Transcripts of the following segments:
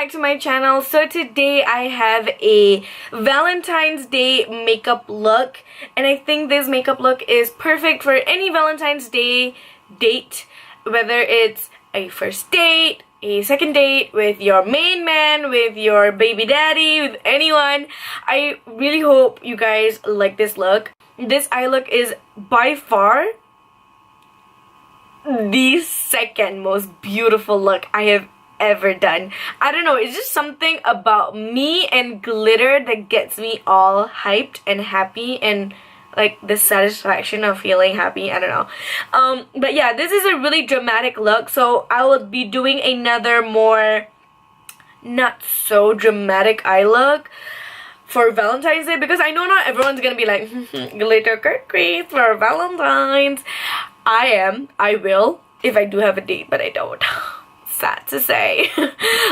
back to my channel. So today I have a Valentine's Day makeup look, and I think this makeup look is perfect for any Valentine's Day date, whether it's a first date, a second date, with your main man, with your baby daddy, with anyone. I really hope you guys like this look. This eye look is by far the second most beautiful look I have ever done. I don't know, it's just something about me and glitter that gets me all hyped and happy, and like the satisfaction of feeling happy. I don't know. But yeah, this is a really dramatic look, so I will be doing another more not so dramatic eye look for Valentine's Day, because I know not everyone's gonna be like glitter crease for Valentine's. I will if I do have a date, but I don't. Sad to say.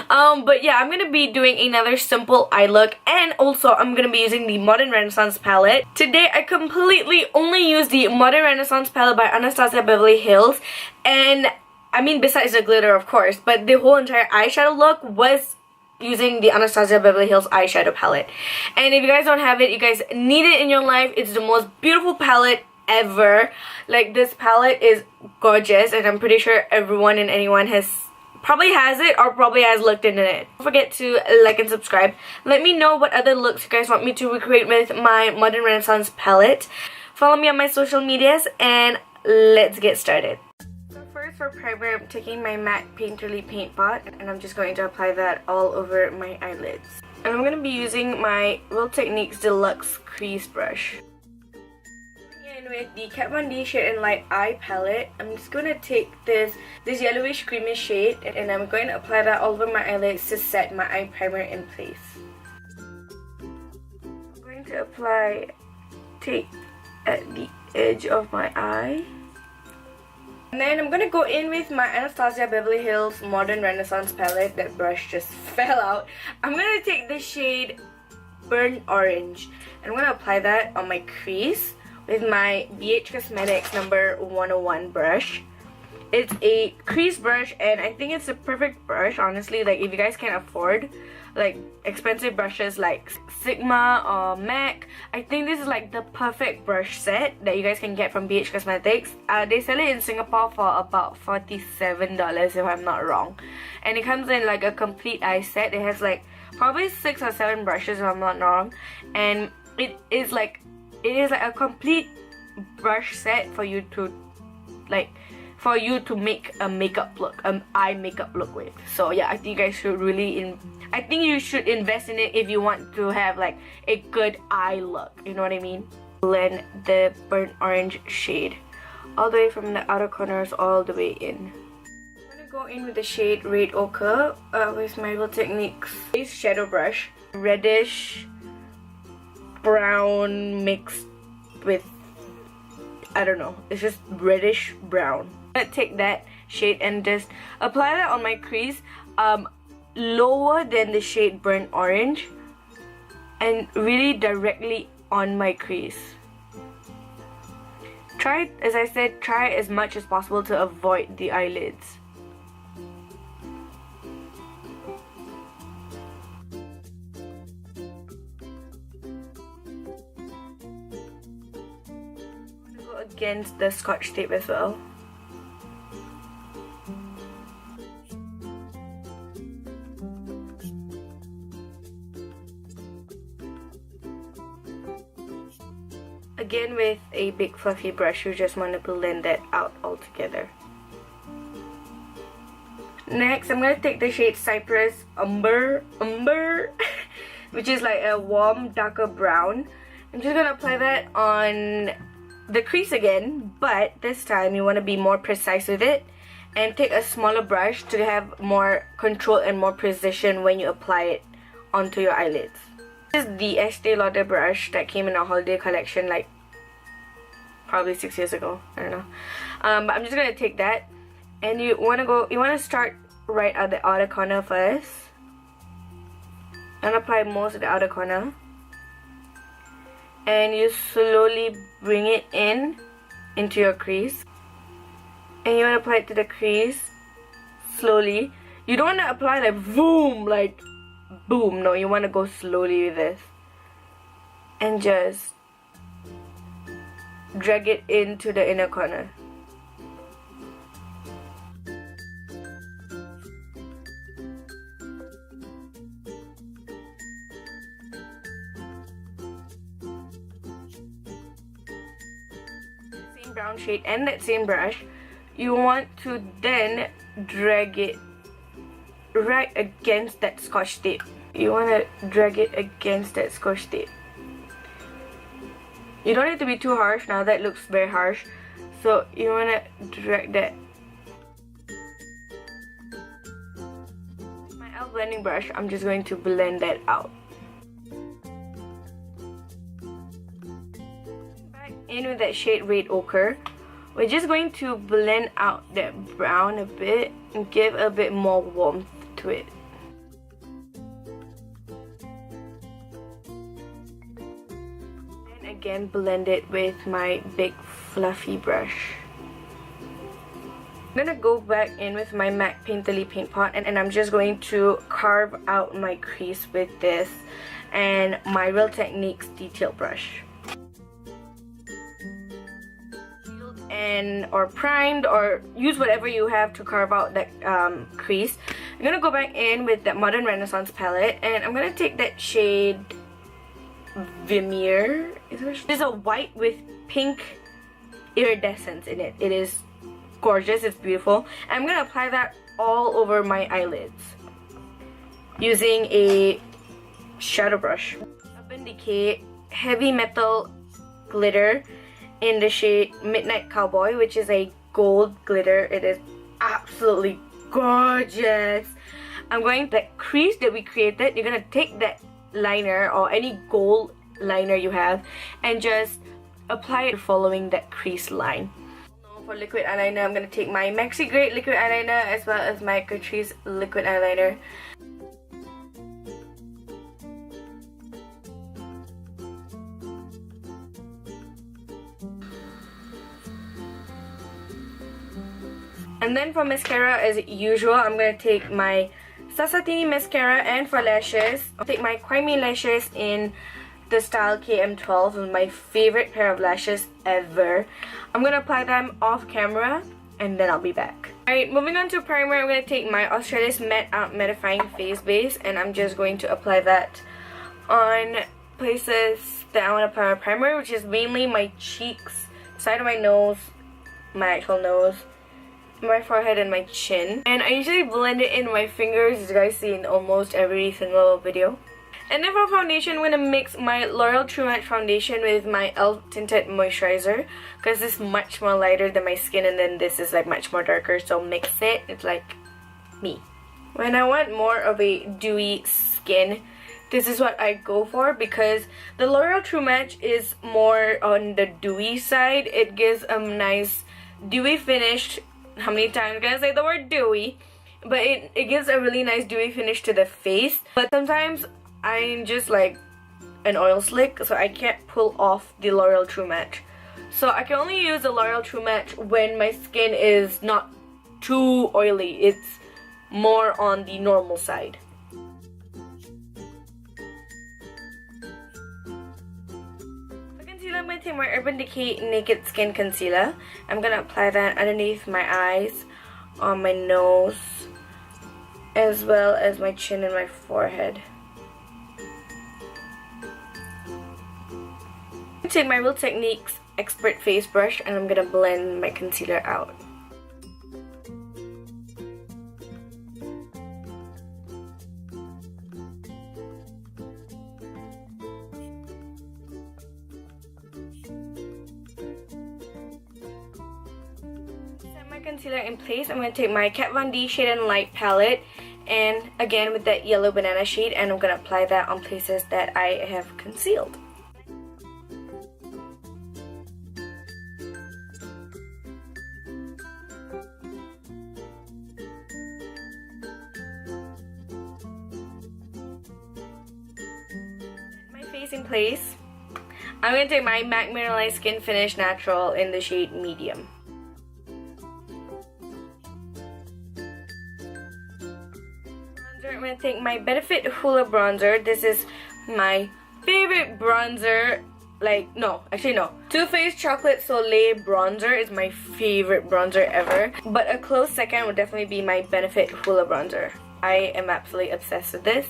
But yeah, I'm gonna be doing another simple eye look, and also I'm gonna be using the Modern Renaissance palette. Today I completely only use the Modern Renaissance palette by Anastasia Beverly Hills, and I mean besides the glitter of course, but the whole entire eyeshadow look was using the Anastasia Beverly Hills eyeshadow palette. And if you guys don't have it, you guys need it in your life. It's the most beautiful palette ever. Like, this palette is gorgeous, and I'm pretty sure everyone and anyone probably has it or probably has looked into it. Don't forget to like and subscribe. Let me know what other looks you guys want me to recreate with my Modern Renaissance palette. Follow me on my social medias, and let's get started. So first, for primer, I'm taking my MAC Painterly paint pot, and I'm just going to apply that all over my eyelids. And I'm going to be using my Real Techniques Deluxe Crease brush. With the Kat Von D Shade and Light Eye palette, I'm just going to take this yellowish creamy shade, and I'm going to apply that all over my eyelids to set my eye primer in place. I'm going to take at the edge of my eye. And then I'm going to go in with my Anastasia Beverly Hills Modern Renaissance palette. That brush just fell out. I'm going to take the shade Burnt Orange, and I'm going to apply that on my crease with my BH Cosmetics number 101 brush. It's a crease brush, and I think it's a perfect brush, honestly. Like, if you guys can't afford like expensive brushes like Sigma or MAC, I think this is like the perfect brush set that you guys can get from BH Cosmetics. They sell it in Singapore for about $47 if I'm not wrong, and it comes in like a complete eye set. It has like probably 6 or 7 brushes if I'm not wrong, and it is like a complete brush set for you to make a makeup look, eye makeup look with. So yeah, I think you guys should I think you should invest in it if you want to have like a good eye look, you know what I mean? Blend the burnt orange shade all the way from the outer corners all the way in. I'm gonna go in with the shade Red Ochre with my Real Techniques shadow brush. Reddish brown mixed with, I don't know, it's just reddish brown. I'm gonna take that shade and just apply that on my crease, lower than the shade Burnt Orange, and really directly on my crease. As I said, try as much as possible to avoid the eyelids. Against the Scotch tape as well. Again, with a big fluffy brush, you just want to blend that out all together. Next, I'm going to take the shade Cypress Umber which is like a warm darker brown. I'm just going to apply that on the crease again, but this time you want to be more precise with it and take a smaller brush to have more control and more precision when you apply it onto your eyelids. This is the Estee Lauder brush that came in a holiday collection like probably 6 years ago, I don't know. But I'm just gonna take that, and you want to start right at the outer corner first and apply most of the outer corner, and you slowly bring it into your crease, and you want to apply it to the crease slowly. You don't want to apply like boom, like boom. No, you want to go slowly with this. And just drag it into the inner corner. Same brown shade and that same brush, you want to then drag it right against that scotch tape. You want to drag it against that scotch tape. You don't need to be too harsh. Now that looks very harsh, so you want to drag that. My e.l.f. blending brush, I'm just going to blend that out. Back in with that shade Red Ochre, we're just going to blend out that brown a bit and give a bit more warmth to it. Again, blend it with my big fluffy brush. I'm gonna go back in with my MAC Painterly paint pot, and I'm just going to carve out my crease with this and my Real Techniques detail brush. And or primed, or use whatever you have to carve out that crease. I'm gonna go back in with that Modern Renaissance palette, and I'm gonna take that shade Vermeer. There's a white with pink iridescence in it. It is gorgeous. It's beautiful. I'm gonna apply that all over my eyelids using a shadow brush. Urban Decay Heavy Metal Glitter in the shade Midnight Cowboy, which is a gold glitter. It is absolutely gorgeous. I'm going that crease that we created. You're gonna take that liner or any gold liner you have and just apply it following that crease line. For liquid eyeliner, I'm gonna take my Maxi Great liquid eyeliner as well as my Catrice liquid eyeliner. And then for mascara, as usual, I'm going to take my Sassatini mascara, and for lashes, I'll take my Kwame lashes in the style KM12, my favorite pair of lashes ever. I'm going to apply them off camera and then I'll be back. Alright, moving on to primer, I'm going to take my Australis Matte Out Mattifying Face Base, and I'm just going to apply that on places that I want to apply my primer, which is mainly my cheeks, side of my nose, my actual nose, my forehead, and my chin. And I usually blend it in my fingers, as you guys see in almost every single video. And then for foundation, I'm going to mix my L'Oreal True Match foundation with my e.l.f. Tinted Moisturizer, because this is much more lighter than my skin, and then this is like much more darker, so mix it. It's like me. When I want more of a dewy skin, this is what I go for, because the L'Oreal True Match is more on the dewy side. It gives a nice dewy finish. How many times can I say the word dewy? But it gives a really nice dewy finish to the face. But sometimes I'm just like an oil slick, so I can't pull off the L'Oreal True Match. So I can only use the L'Oreal True Match when my skin is not too oily. It's more on the normal side. I'm going to take my Urban Decay Naked Skin Concealer. I'm going to apply that underneath my eyes, on my nose, as well as my chin and my forehead. I'm going to take my Real Techniques Expert Face Brush, and I'm going to blend my concealer out. Concealer in place, I'm going to take my Kat Von D Shade and Light palette, and again with that yellow banana shade, and I'm going to apply that on places that I have concealed. My face in place, I'm going to take my MAC Mineralized Skin Finish Natural in the shade Medium. going to take my Benefit Hoola Bronzer. This is my favorite bronzer. Like, no, actually no. Too Faced Chocolate Soleil Bronzer is my favorite bronzer ever. But a close second would definitely be my Benefit Hoola Bronzer. I am absolutely obsessed with this.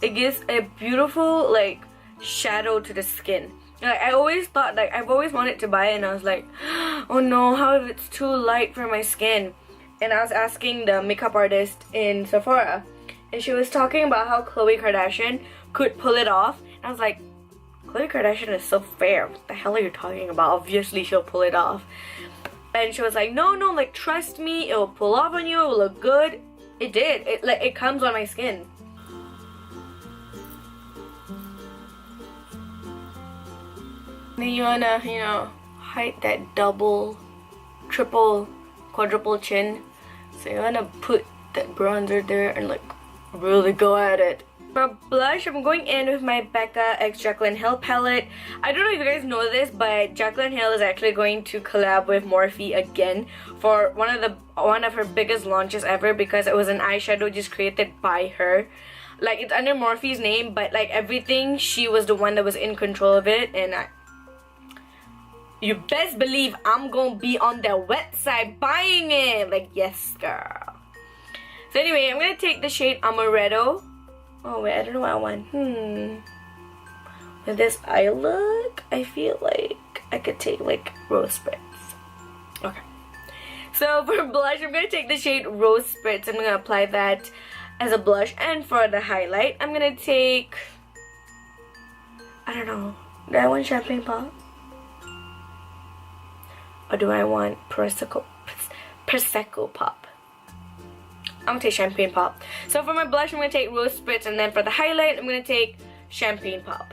It gives a beautiful, like, shadow to the skin. Like, I always thought, like, I've always wanted to buy it, and I was like, oh no, how if it's too light for my skin? And I was asking the makeup artist in Sephora, and she was talking about how Khloe Kardashian could pull it off. And I was like, Khloe Kardashian is so fair. What the hell are you talking about? Obviously she'll pull it off. And she was like, no, like, trust me, it will pull off on you, it will look good. It did. It comes on my skin. Then you wanna, you know, hide that double, triple, quadruple chin. So you wanna put that bronzer there and, like, really go at it. For blush, I'm going in with my Becca x Jaclyn Hill palette. I don't know if you guys know this, but Jaclyn Hill is actually going to collab with Morphe again for one of her biggest launches ever, because it was an eyeshadow just created by her. Like, it's under Morphe's name, but like everything, she was the one that was in control of it, and you best believe I'm gonna be on their website buying it. Like, yes, girl. So anyway, I'm gonna take the shade Amaretto. Oh wait, I don't know what I want. With this eye look, I feel like I could take, like, Rose Spritz. Okay. So for blush, I'm gonna take the shade Rose Spritz. I'm gonna apply that as a blush. And for the highlight, I'm gonna take, I don't know, do I want Champagne Pop? Or do I want Prosecco Pop? I'm gonna take Champagne Pop. So for my blush, I'm gonna take Rose Spritz, and then for the highlight, I'm gonna take Champagne Pop.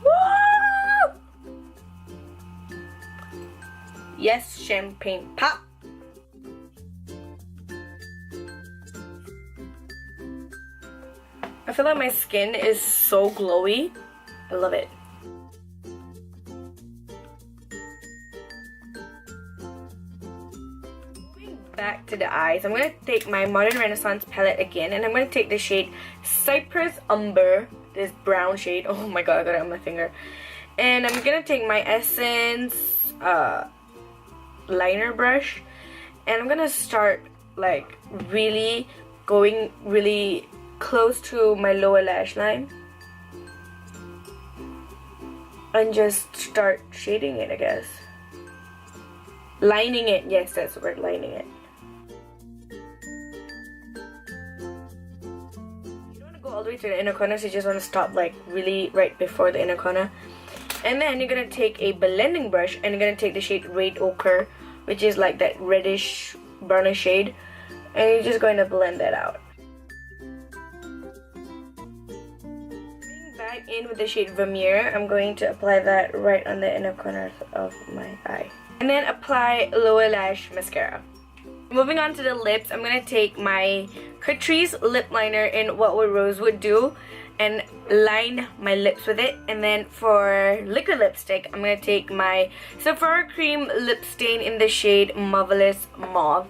Woo! Yes, Champagne Pop. I feel like my skin is so glowy. I love it. Moving back to the eyes, I'm going to take my Modern Renaissance palette again, and I'm going to take the shade Cypress Umber, this brown shade. Oh my god, I got it on my finger. And I'm going to take my Essence liner brush, and I'm going to start, like, going really close to my lower lash line and just start shading it, I guess. Lining it. Yes, that's the word, lining it. You don't want to go all the way to the inner corner, so you just want to stop, like, really right before the inner corner. And then you're going to take a blending brush, and you're going to take the shade Red Ochre, which is like that reddish brownish shade, and you're just going to blend that out. Back in with the shade Vermeer, I'm going to apply that right on the inner corner of my eye. And then apply lower lash mascara. Moving on to the lips, I'm going to take my Catrice lip liner in What Would Rosewood Do and line my lips with it. And then for liquid lipstick, I'm going to take my Sephora Cream Lip Stain in the shade Marvelous Mauve.